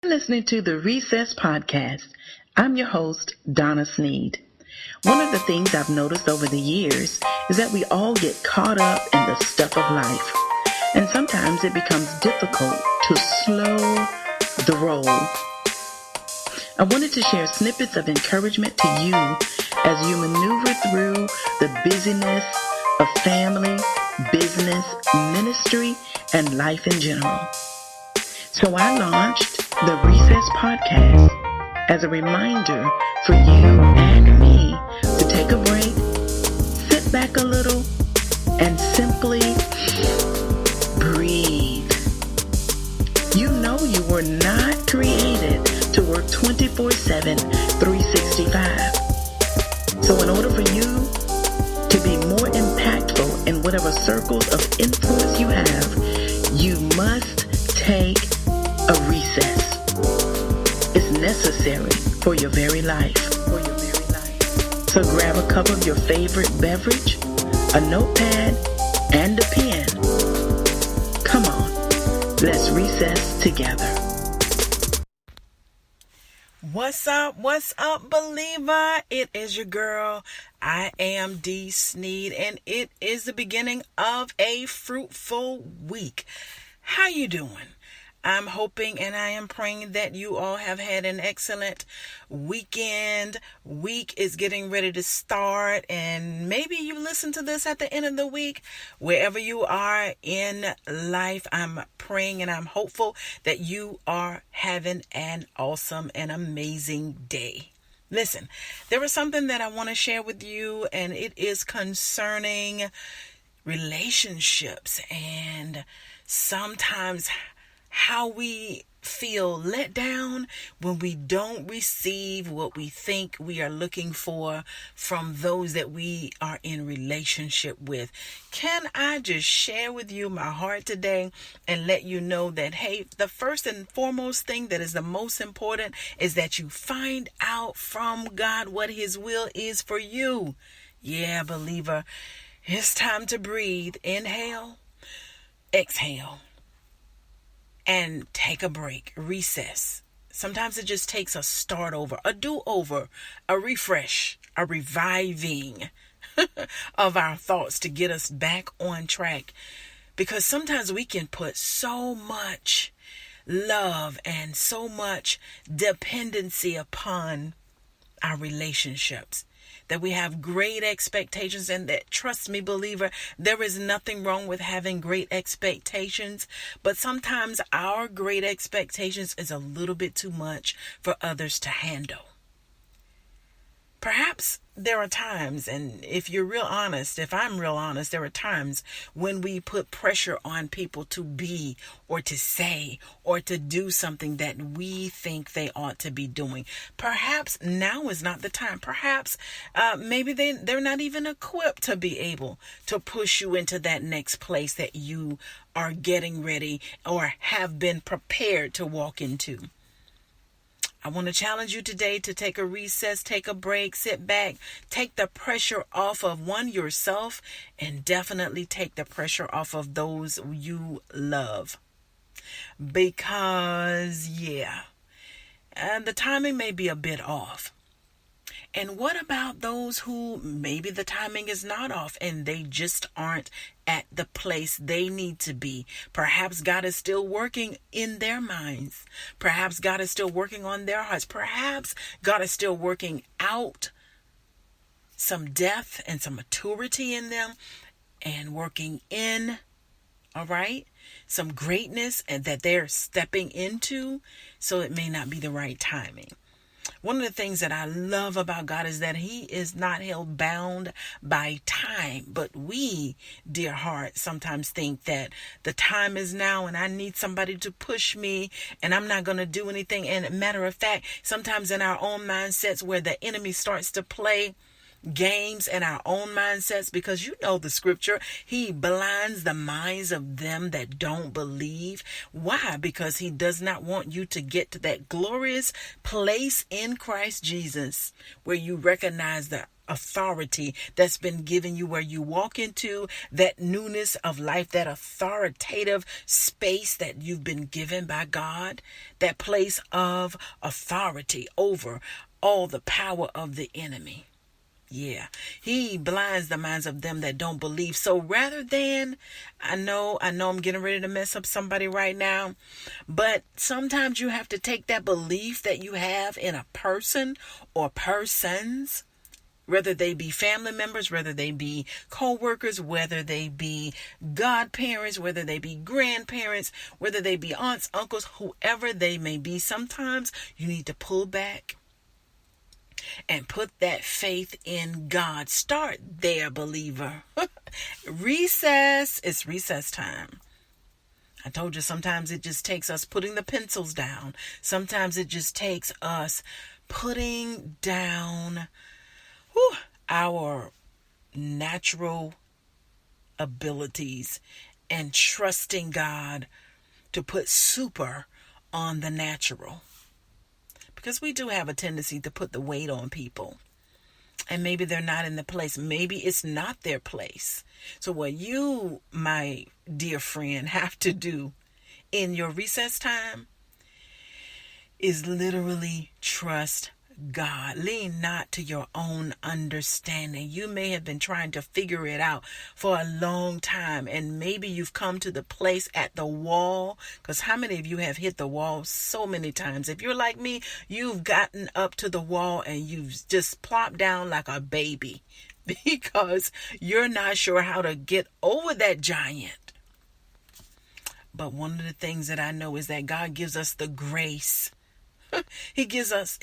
Listening to the Recess Podcast. I'm your host, Donna Sneed. One of the things I've noticed over the years is that we all get caught up in the stuff of life. And sometimes it becomes difficult to slow the roll. I wanted to share snippets of encouragement to you as you maneuver through the busyness of family, business, ministry, and life in general. So I launched the Recess Podcast as a reminder for you and me to take a break, sit back a little, and simply breathe. You know you were not created to work 24/7, 365. So in order for you to be more impactful in whatever circles of influence you have, you must take a recess. It's necessary for your very life. So grab a cup of your favorite beverage, a notepad, and a pen. Come on, let's recess together. What's up, believer? It is your girl. I am Dee Sneed, and it is the beginning of a fruitful week. How you doing? I'm hoping and I am praying that you all have had an excellent weekend. Week is getting ready to start, and maybe you listen to this at the end of the week. Wherever you are in life, I'm praying and I'm hopeful that you are having an awesome and amazing day. Listen, there is something that I want to share with you, and it is concerning relationships and sometimes how we feel let down when we don't receive what we think we are looking for from those that we are in relationship with. Can I just share with you my heart today and let you know that, hey, the first and foremost thing that is the most important is that you find out from God what His will is for you. Yeah, believer, it's time to breathe. Inhale, exhale. And take a break, recess. Sometimes it just takes a start over, a do-over, a refresh, a reviving of our thoughts to get us back on track. Because sometimes we can put so much love and so much dependency upon our relationships that we have great expectations, and that, trust me, believer, there is nothing wrong with having great expectations, but sometimes our great expectations is a little bit too much for others to handle. Perhaps there are times, and if you're real honest, if I'm real honest, there are times when we put pressure on people to be or to say or to do something that we think they ought to be doing. Perhaps now is not the time. Perhaps maybe they're not even equipped to be able to push you into that next place that you are getting ready or have been prepared to walk into. I want to challenge you today to take a recess, take a break, sit back, take the pressure off of yourself, and definitely take the pressure off of those you love. Because, the timing may be a bit off. And what about those who maybe the timing is not off and they just aren't at the place they need to be? Perhaps God is still working in their minds. Perhaps God is still working on their hearts. Perhaps God is still working out some depth and some maturity in them and working in, some greatness and that they're stepping into. So it may not be the right timing. One of the things that I love about God is that He is not held bound by time. But we, dear heart, sometimes think that the time is now and I need somebody to push me and I'm not going to do anything. And matter of fact, sometimes in our own mindsets where the enemy starts to play games in our own mindsets, because you know the scripture, He blinds the minds of them that don't believe. Why? Because He does not want you to get to that glorious place in Christ Jesus where you recognize the authority that's been given you, where you walk into that newness of life, that authoritative space that you've been given by God, that place of authority over all the power of the enemy. Yeah, he blinds the minds of them that don't believe. So rather than, I know I'm getting ready to mess up somebody right now, but sometimes you have to take that belief that you have in a person or persons, whether they be family members, whether they be co-workers, whether they be godparents, whether they be grandparents, whether they be aunts, uncles, whoever they may be. Sometimes you need to pull back and put that faith in God. Start there, believer. Recess. It's recess time. I told you sometimes it just takes us putting the pencils down. Sometimes it just takes us putting down our natural abilities and trusting God to put super on the natural. Because we do have a tendency to put the weight on people. And maybe they're not in the place. Maybe it's not their place. So what you, my dear friend, have to do in your recess time is literally trust God. Lean not to your own understanding. You may have been trying to figure it out for a long time, and maybe you've come to the place at the wall, because how many of you have hit the wall so many times? If you're like me, you've gotten up to the wall and you've just plopped down like a baby because you're not sure how to get over that giant. But one of the things that I know is that God gives us the grace. He gives us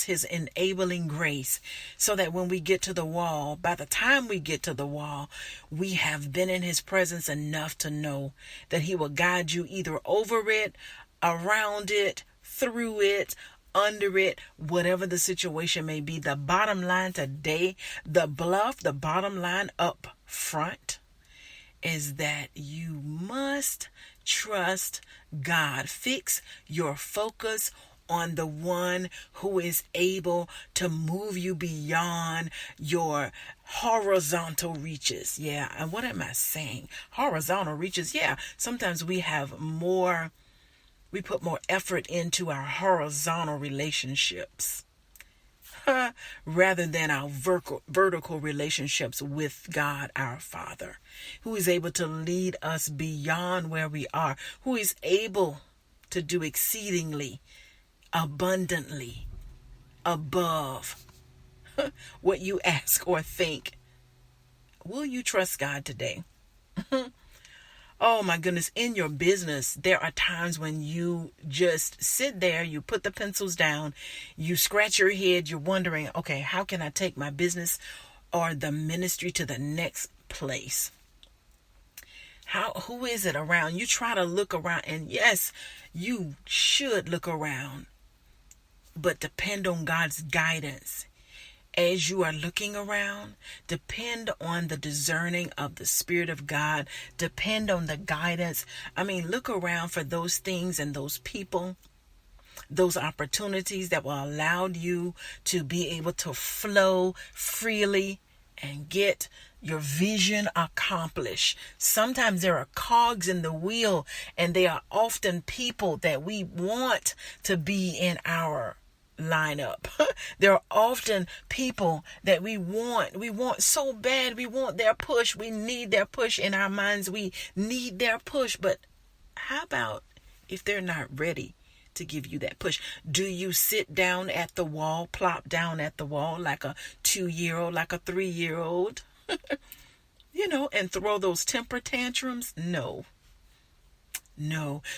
his enabling grace so that when we get to the wall, by the time we get to the wall, we have been in his presence enough to know that he will guide you either over it, around it, through it, under it, whatever the situation may be. The bottom line today, the bottom line up front is that you must trust God. Fix your focus on the one who is able to move you beyond your horizontal reaches. Yeah, and what am I saying? Horizontal reaches. Yeah, sometimes we put more effort into our horizontal relationships rather than our vertical relationships with God our Father, who is able to lead us beyond where we are, who is able to do exceedingly abundantly above what you ask or think. Will you trust God today? Oh my goodness, in your business, there are times when you just sit there, you put the pencils down, you scratch your head, you're wondering, okay, how can I take my business or the ministry to the next place? Who is it around? You try to look around, and yes, you should look around, but depend on God's guidance. As you are looking around, depend on the discerning of the Spirit of God. Depend on the guidance. Look around for those things and those people, those opportunities that will allow you to be able to flow freely and get your vision accomplished. Sometimes there are cogs in the wheel, and they are often people that we want to be in our lineup. There are often people that we want so bad. We want their push. We need their push in our minds. We need their push. But how about if they're not ready to give you that push? Do you sit down at the wall, plop down at the wall like a 2-year-old, like a 3-year-old, and throw those temper tantrums? No.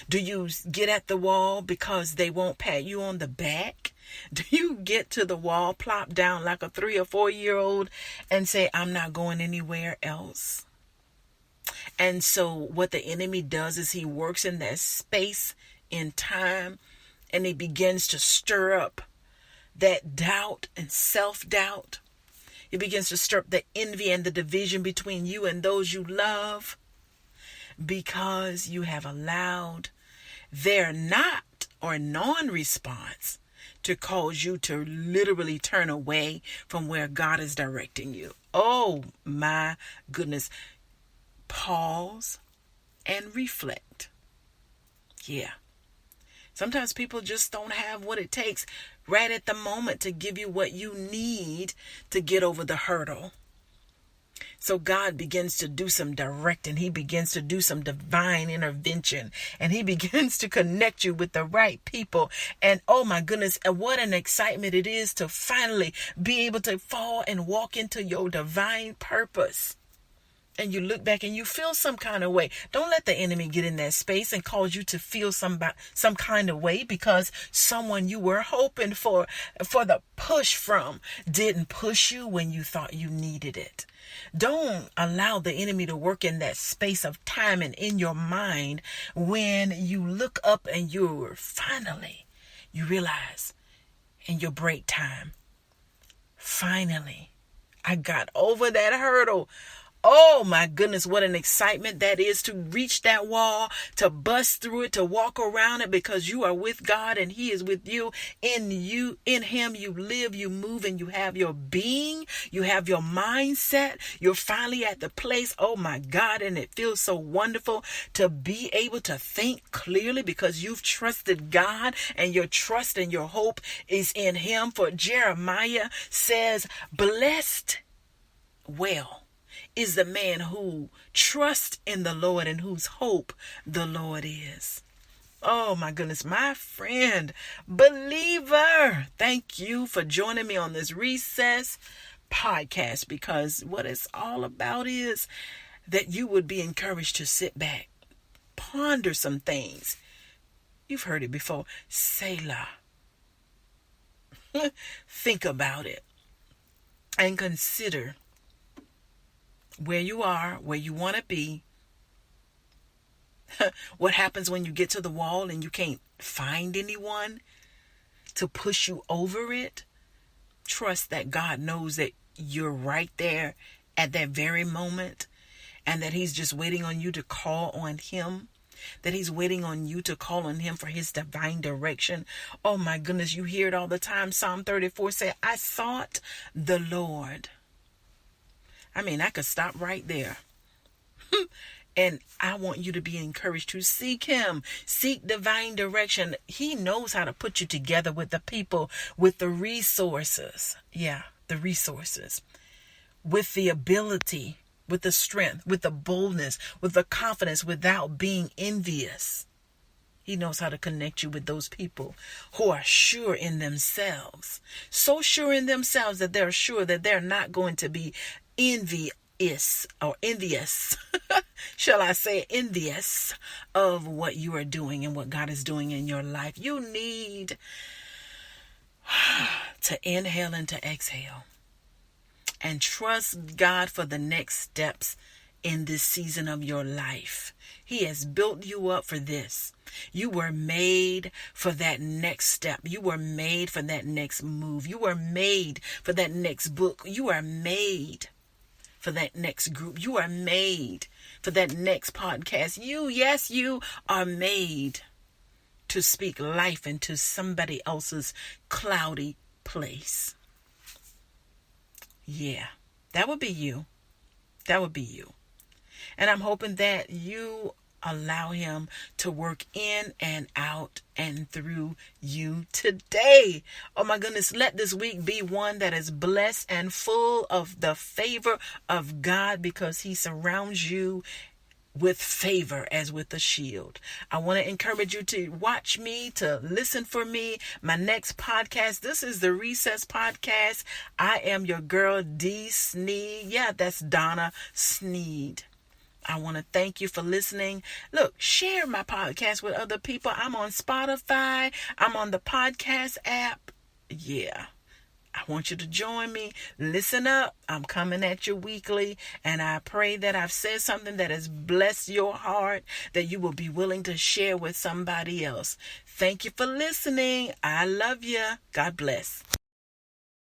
Do you get at the wall because they won't pat you on the back? Do you get to the wall, plop down like a 3 or 4-year-old and say, I'm not going anywhere else? And so what the enemy does is he works in that space in time, and he begins to stir up that doubt and self-doubt. He begins to stir up the envy and the division between you and those you love, because you have allowed their not or non-response to cause you to literally turn away from where God is directing you. Oh my goodness. Pause and reflect. Yeah. Sometimes people just don't have what it takes right at the moment to give you what you need to get over the hurdle. So God begins to do some directing. He begins to do some divine intervention. And he begins to connect you with the right people. And oh my goodness, and what an excitement it is to finally be able to fall and walk into your divine purpose. And you look back and you feel some kind of way. Don't let the enemy get in that space and cause you to feel some kind of way because someone you were hoping for the push from didn't push you when you thought you needed it. Don't allow the enemy to work in that space of time and in your mind when you look up and you realize in your break time, finally, I got over that hurdle. Oh my goodness, what an excitement that is to reach that wall, to bust through it, to walk around it because you are with God and he is with you. In him, you live, you move, and you have your being. You have your mindset. You're finally at the place. Oh my God. And it feels so wonderful to be able to think clearly because you've trusted God and your trust and your hope is in him. For Jeremiah says, blessed is the man who trusts in the Lord and whose hope the Lord is. Oh my goodness, my friend, believer, thank you for joining me on this Recess podcast, because what it's all about is that you would be encouraged to sit back, ponder some things. You've heard it before. Selah. Think about it and consider where you are, where you want to be. What happens when you get to the wall and you can't find anyone to push you over it? Trust that God knows that you're right there at that very moment and that he's just waiting on you to call on him. That he's waiting on you to call on him for his divine direction. Oh my goodness, you hear it all the time. Psalm 34 said, I sought the Lord. I mean, I could stop right there. And I want you to be encouraged to seek him, seek divine direction. He knows how to put you together with the people, with the resources. Yeah, the resources. With the ability, with the strength, with the boldness, with the confidence without being envious. He knows how to connect you with those people who are sure in themselves. So sure in themselves that they're sure that they're not going to be envious, shall I say, envious of what you are doing and what God is doing in your life. You need to inhale and to exhale and trust God for the next steps in this season of your life. He has built you up for this. You were made for that next step. You were made for that next move. You were made for that next book. You are made for that next group. You are made for that next podcast. You are made to speak life into somebody else's cloudy place. Yeah, that would be you. That would be you. And I'm hoping that you allow him to work in and out and through you today. Oh my goodness, let this week be one that is blessed and full of the favor of God, because he surrounds you with favor as with a shield. I want to encourage you to watch me, to listen for me. My next podcast, this is the Recess Podcast. I am your girl, D. Sneed. Yeah, that's Donna Sneed. I want to thank you for listening. Look, share my podcast with other people. I'm on Spotify. I'm on the podcast app. Yeah. I want you to join me. Listen up. I'm coming at you weekly, and I pray that I've said something that has blessed your heart, that you will be willing to share with somebody else. Thank you for listening. I love you. God bless.